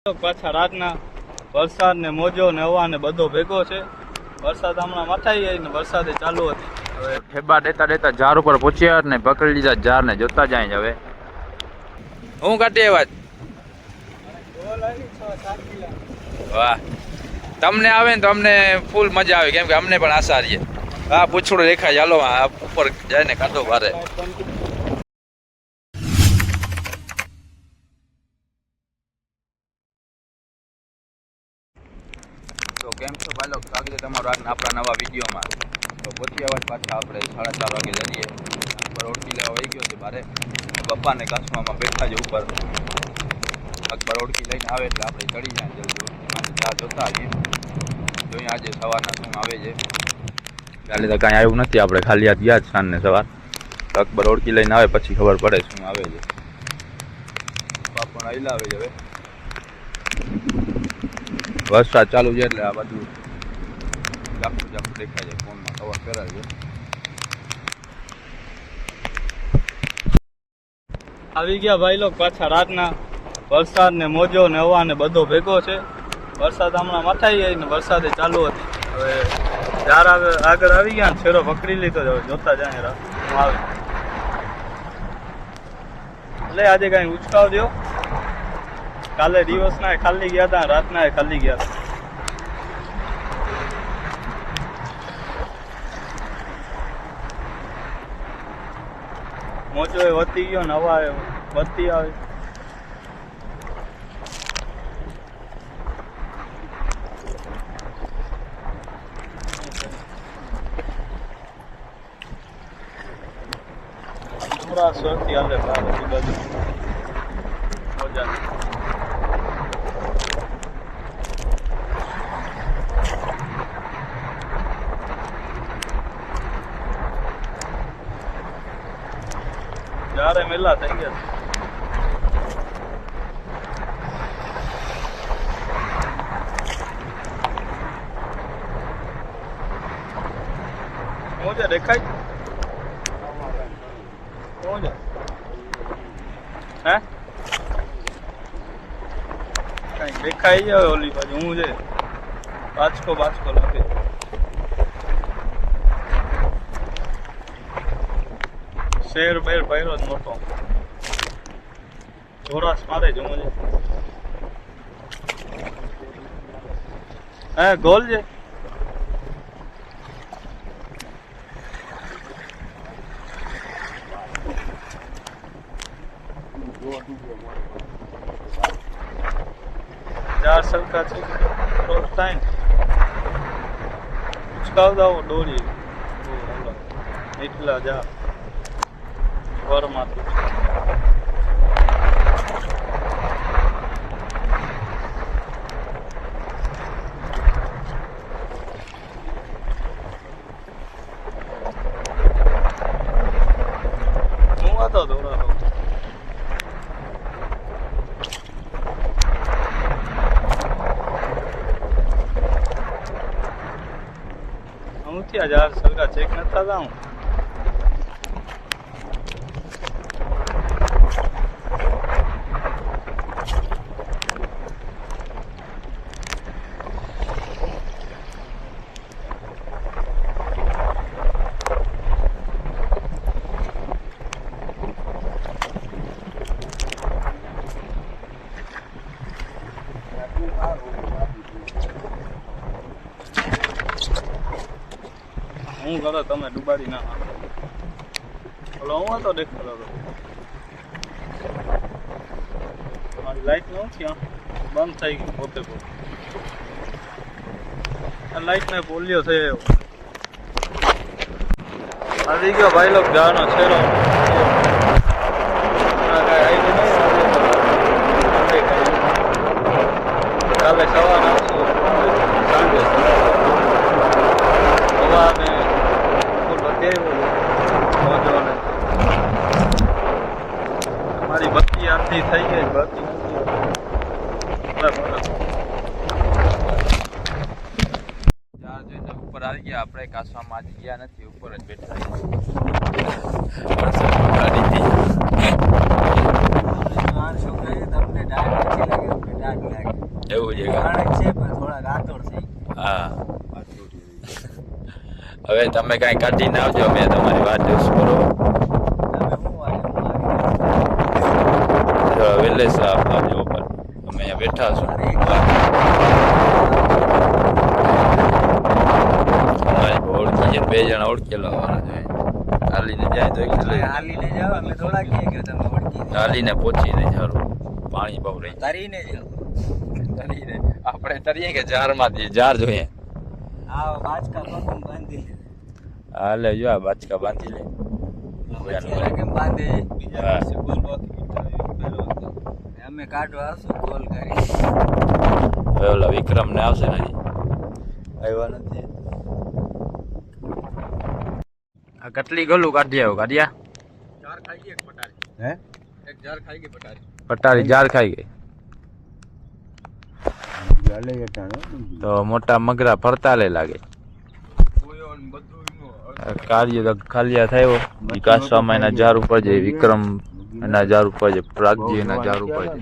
પાછા રાતના વરસાદ ને મોજો ને હવા ને બધો ભેગો છે. વરસાદ હમણાં મથાઈ ગઈ ને વરસાદ ચાલુ હતી. હવે ઠેબા દેતા દેતા ઝાડ ઉપર પહોંચ્યા ને પકડી લીધા ઝાડ ને જોતા જાય. હવે હું કાઢી વાત વાહ, તમને આવે ને તો અમને ફૂલ મજા આવે, કેમ કે અમને પણ આશા રહીએ. હા, પૂછડું દેખાય, ચાલો ઉપર જાય ને કાઢો ભારે. તો કેમ છો ભાઈ લોકો, સ્વાગત છે તમારું આજના આપણા નવા વિડીયોમાં. તો પહોંચી અવાજ પાછા આપણે 4:30 વાગે જઈએ. અકબર ઓળખી લેવા વહી ગયો છે મારે. પપ્પાને કાસવામાં બેઠા છે ઉપર. અકબર ઓળખી લઈને આવે એટલે આપણે ચડી જાય જલ્દી. ત્યાં જોતા આવીએ જોઈએ આજે સવારના શું આવે છે. કાલે તો કાંઈ આવ્યું નથી, આપણે ખાલી હાથ ગયા જ સાંજને સવાર. અકબર ઓળખી લઈને આવે પછી ખબર પડે શું આવે છે. પપ્પા પણ આવેલા આવે છે. હવે વરસાદ ચાલુ છે એટલે આ બધું ઝાપટું ઝાપટું દેખાય છે. ફોનમાં કવર કરાય છે. આવી ગયા ભાઈ લોકો પાછા રાતના વરસાદ ને મોજો ને હવા ને બધો ભેગો છે. વરસાદ હમણાં મથાઈ ગઈ ને વરસાદ ચાલુ હતી. હવે ઝાડ આગળ આવી ગયા ને છેરો પકડી લીધો. હવે જોતા જાય રાત હું આવે એટલે આજે કઈ ઉચકાવ દો. કાલે દિવસના ખાલી ગયા હતા, રાતના ખાલી ગયા હતા. મોજો એ વધતી ગયો ને હવા વધતી આવે. હમણાં સ્વરથી હાલે બહાર બાજુ મોજા જ્યારે મેલા થઈ ગયા. મોજા દેખાય મોજા હે કઈ દેખાઈ જાય ઓલી બાજુ. હું છે બાચકો લાગે. શેર બેર પહેરો જ મોટો જોરાસ મારે જવું છે. હે ગોલ છે. ચાર સરખા છે થાય ઉચકાવ દાવો દોરી એટલા જા ઘરમાંથી હું હતો દોરાનો. હું ત્યાં યાર સરખા ચેક નથી થતા. હું હું કરો તમે ડુબાડી ના ઓલો હું હતો દેખાતો હતો. મારી લાઈટ નથી બંધ થઈ ગઈ પોતે લાઈટ ને પોલિયો થયો. આવી ગયો ભાઈ લોક જાનો છેરો. કાલે સવાર આવશું સાંજે હવા ને મારી બત્તી આથી થઈ ગઈ. બત્તી ઉપર આવી ગયા આપણે. કાસવામાં આજે ગયા નથી, ઉપર જ બેઠા. શું કહ્યું તમને ડાક લાગે. એવું છે કે? માણસ છે પણ થોડાક આતોડ છે. હા હવે તમે કાંઈ કાઢીને આવજો, અમે તમારી વાત જોઈશું બરોબર. તમે હું વાગે વહેલે આવજો ઉપર, અમે અહીંયા બેઠા છું. અમારી ઓળખી છે, 2 જણા ઓળખેલા વાળા છે. હાલીને જાય તો એક લઈ હાલીને જાવ, અમે થોડા કહીએ કે તમે ઓળખી હાલીને પહોંચીને સારું. પાણી બહુ રહી તરીને જાવ. તરીને આપણે તરીએ કે જારમાંથી જાર જોઈએ. આ બાચકા પગમ બાંધી હા લે જો આ બાચકા બાંધી લે. લે કેમ બાંધે છે? બીજા હા. દિવસે બોલવાથી interview કર્યો હતો. અમે કાઢવા આવશું કોલ કરી. હવે ઓલા વિક્રમ ને આવશે ને હજી આવ્યા નથી. આ કેટલી ગલું કાઢી આવ્યો કાઢ્યા જાર ખાઈ ગઈ એક પટારી. હે? એક જાર ખાઈ ગઈ પટારી. પટારી જાર ખાઈ ગઈ ગાલે જટાણો. તો મોટા મગરા ફરતા લે લાગે. ગોયો ને બધું એનું કાર્ય તો ખાલિયા થયો. વિકાસવામાં એના જાર ઉપર છે, વિક્રમ એના જાર ઉપર છે, પ્રાગજી એના જાર ઉપર છે.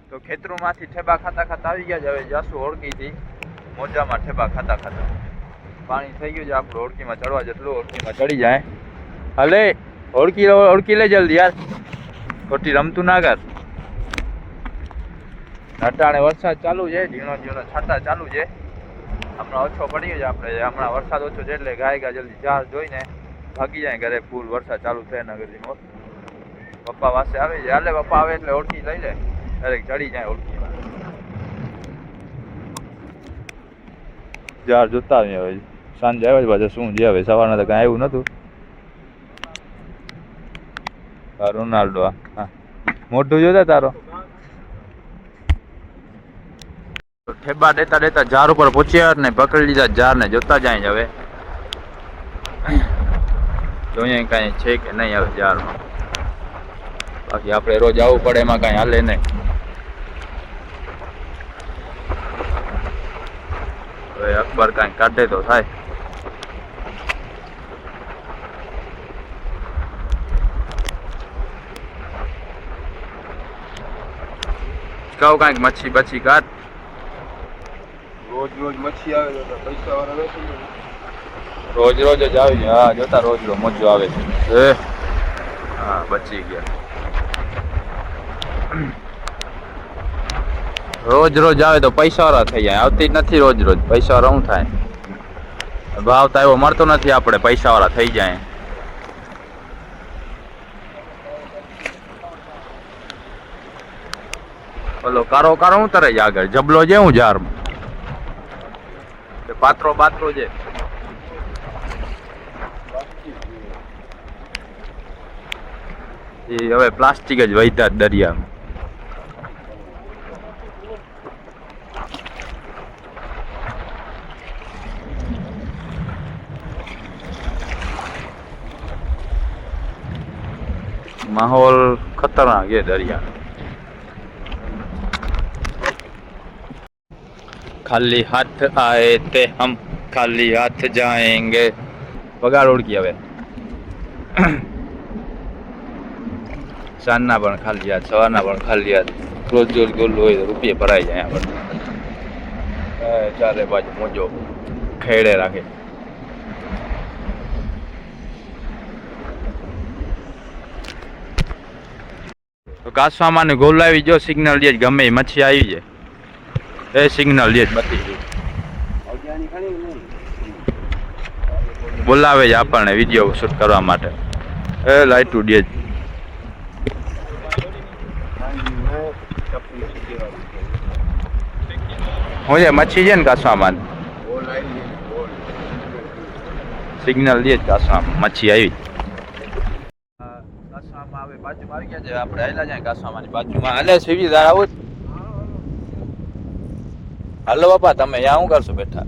તો ખેતરોમાંથી ઠેબા ખાતા ખાતા આવી ગયા છે. હવે જાસુ ઓળખીથી મોજામાં ઠેબા ખાતા ખાતા પાણી થઈ ગયું છે આપણું ઓળખીમાં ચડવા જેટલું. ઓળખીમાં ચડી જાય હલે ઓળખી લે જલ્દી યાર, ખોટી રમતું ના કર. અટાણે વરસાદ ચાલુ છે, ઝીણો ઝીણો છાંટા ચાલુ છે. હમણાં ઓછો પડી ગયો છે. આપણે હમણાં વરસાદ ઓછો છે એટલે ગાય જલ્દી જાર જોઈને ભાગી જાય ઘરે. ફૂલ વરસાદ ચાલુ થાય નગરીમાં. પપ્પા પાસે આવે છે, હાલે પપ્પા આવે એટલે ઓળખી લઈ લે, દરેક ચડી જાય ઓળખીમાં. જાર જોતા આવીએ હવે. સાંજે આવે પાછું શું છે હવે, સવારના તો કાંઈ આવ્યું નતું. રોનાલ્ડો હા મોઢું જોતા તારો. ઠેબા દેતા દેતા ઝાર ઉપર પહોંચ્યા ને પકડી લીધા ઝાર ને જોતા જાય હવે જોઈએ કાંઈ છે કે નહીં હવે ઝારમાં. બાકી આપણે રોજ આવવું પડે એમાં કાંઈ હાલે નહીં. હવે અકબર કાંઈ કાઢે તો થાય. કહું કાંઈક મચ્છી બચ્છી કાઢ. રોજ રોજ મચ્છી આવે તો પૈસા વાળા વેચી લે. રોજ રોજ જ આવી જાય. હા જોતા રોજ રોજ મોજો આવે છે. હા બચી ગયા. રોજ રોજ આવે તો પૈસા વાળા થઈ જાય. આવતી જ નથી રોજ રોજ. પૈસા વાળા શું થાય? ભાવ તો એવો મળતો નથી આપણે, પૈસા વાળા થઈ જાય. ઓલો કારો કારો શું તરે છે આગળ? જબલો છે હું જારમાં પાત્રો બાત્રો છે. એ હવે પ્લાસ્ટિક જ વહીતા દરિયામાં. માહોલ ખતરનાક છે દરિયા. ખાલી હાથ આए તે હમ ખાલી હાથ જાएंगे. પગાર ઓળખી હવે. સાંજના પણ ખાલી હાથ, સવારના પણ ખાલી હાથ. રોજ રોજ ગોલું હોય તો રૂપિયા ભરાઈ જાય આપણે. ચારે બાજુ મોજો ખેડે રાખે. તો કાસવામાં ને ગોલ આવી જો સિગ્નલ દે ગમે એ મચ્છી આવી જાય. એ સિગ્નલ દે બધી બોલાવે છે આપણને વિડીયો શૂટ કરવા માટે. એ લાઈટું દે. હું છે મચ્છી છે ને કાસવામાં સિગ્નલ દે કાસવામાં મચ્છી આવી. કાસવામાં આવે બાજુમાં આવી ગયા છે. આપણે આવેલા જાય કાસવાની બાજુમાં. હાલે સીવી દાર આવું. હાલો બાપા તમે અહીંયા શું કરશો બેઠા?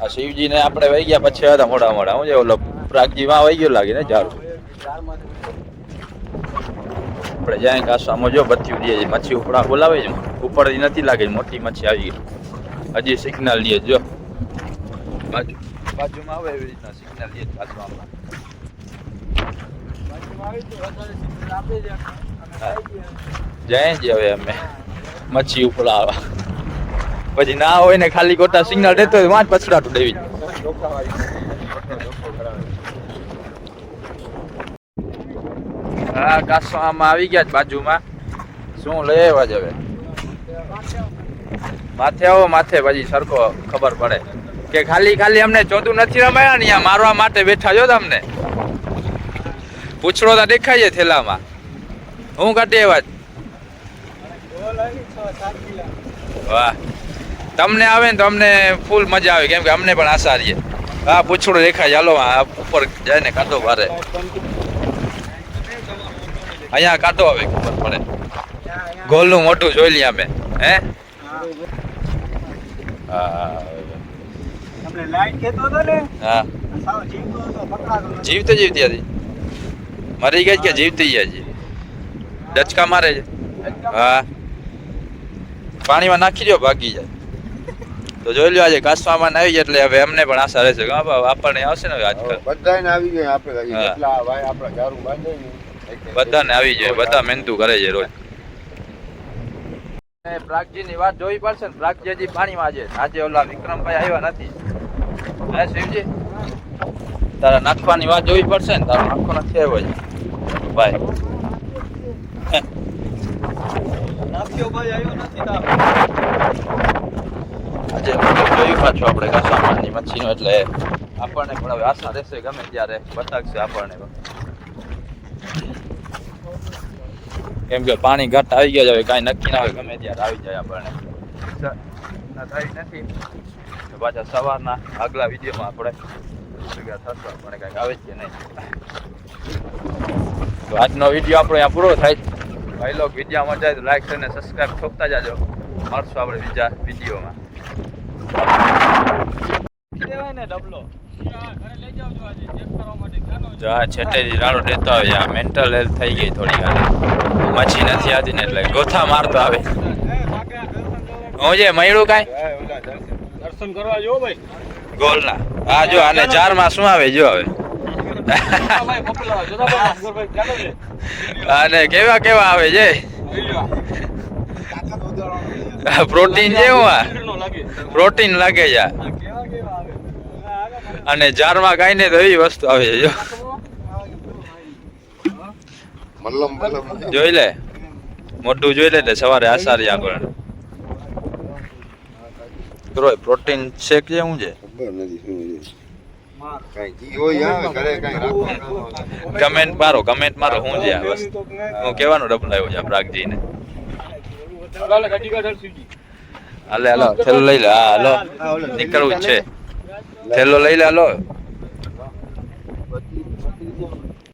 આ શિવજી ને આપણે વહી ગયા પછી હતા મોડા મોડા. શું છે ઓલો પ્રાગજી માં વહી ગયો લાગે ને ચાર. આપણે જાય કાસવામાં જો બત્તી દે છે. મચ્છી ઉપડા બોલાવે છે. ઉપરથી નથી લાગે, મોટી મચ્છી આવી ગઈ. હજી સિગ્નલ દે જો બાજુમાં આવે એવી રીતના સિગ્નલ દે કાસવામાં. જાય જ હવે અમે મચ્છી ઉપડાવા. પછી ના હોય ને ખાલી ખોટા સિગ્નલ દેતો હોય વાંચ પછડાટું દેવી. હા કાસો આમાં આવી ગયા જ બાજુમાં. શું લઈ આવ્યા જ હવે? માથે આવો માથે પછી સરખો ખબર પડે કે ખાલી અમને ચોદું નથી રમાયા ને અહીંયા મારવા માટે બેઠા જો તમને. પૂછડો તો દેખાય છે થેલામાં. હું કાઢી આવ્યા જ. વાહ તમને આવે ને તો અમને ફૂલ મજા આવે કેમ કે અમને પણ આશા રહીએ. હા પૂછડો દેખાય ચાલો ઉપર જાય ને કાઢો ભારે અહીંયા કાઢો આવે ખબર પડે. ગોલનું મોટું જોઈ લઈએ અમે. હે હા જીવતી હતી મરી ગઈ કે જીવતી હજી ડચકા મારે છે. હા પાણીમાં નાખી દો ભાગી જાય તો જોઈ લો આજે કાસવામાં આવી જાય એટલે હવે અમને પણ આશા રહેશે કે આપણને આવશે ને આજકાલ બધાને આવી જાય આપણે જેટલા ભાઈ આપણા ગારું બાંધે ને બધાને આવી જાય. બધા મહેનતું કરે છે રોજ. પ્રાગજી ની વાત જોવી પડશે ને. પ્રાગજી હજી પાણીમાં છે. આજે ઓલા વિક્રમભાઈ આવ્યા નથી. હે શિવજી તારા નાખવાની વાત જોવી પડશે ને. તારો નાખો નથી આવ્યો છે ભાઈ. નાખ્યો ભાઈ આવ્યો નથી તારો. આજે જોયું પાછું આપણે કાસામાની મચ્છીનું એટલે આપણને પણ હવે આશા રહેશે ગમે ત્યારે બતાવશે આપણને. કેમ કે પાણી ઘટ આવી ગયા હવે કાંઈ નક્કી ના હોય ગમે ત્યારે આવી જાય આપણને. થઈ નથી તો પાછા સવારના આગલા વિડીયોમાં આપણે ભેગા થશું. આપણને કાંઈક આવે છે નહીં. તો આજનો વિડીયો આપણો અહીંયા પૂરો થાય. ભાઈ લોક વિડીયો મજા આવે તો લાઈક અને સબસ્ક્રાઈબ ઠોકતા જાજો. મળશું આપણે બીજા વિડીયોમાં. છેટેથી રાડો દેતો આવે. આ મેન્ટલ હેલ્થ થઈ ગઈ થોડી ઘણી. મચ્છી નથી આવતી ને એટલે ગોથા મારતો આવે. હું જે મળ્યું કાંઈ દર્શન કરવા જો ભાઈ ગોલના. હા જો આને જારમાં શું આવે જો હવે. અને કેવા કેવા આવે છે પ્રોટીન જેવું. આ પ્રોટીન લાગે છે. અને જારમાં કાંઈ નહીં તો એવી વસ્તુ આવે છે જો. જોઈ લે મોટું જોઈ લે એટલે સવારે આસારી આપણને પ્રોટીન શેક છે શું છે કમેન્ટ મારો શું છે આ વસ્તુ. હું કેવાનું ડબલાયો છે પ્રાગજી ને. હાલે હાલો થેલો લઈ લે. હા હાલો નીકળવું જ છે. થેલો લઈ લે હાલો.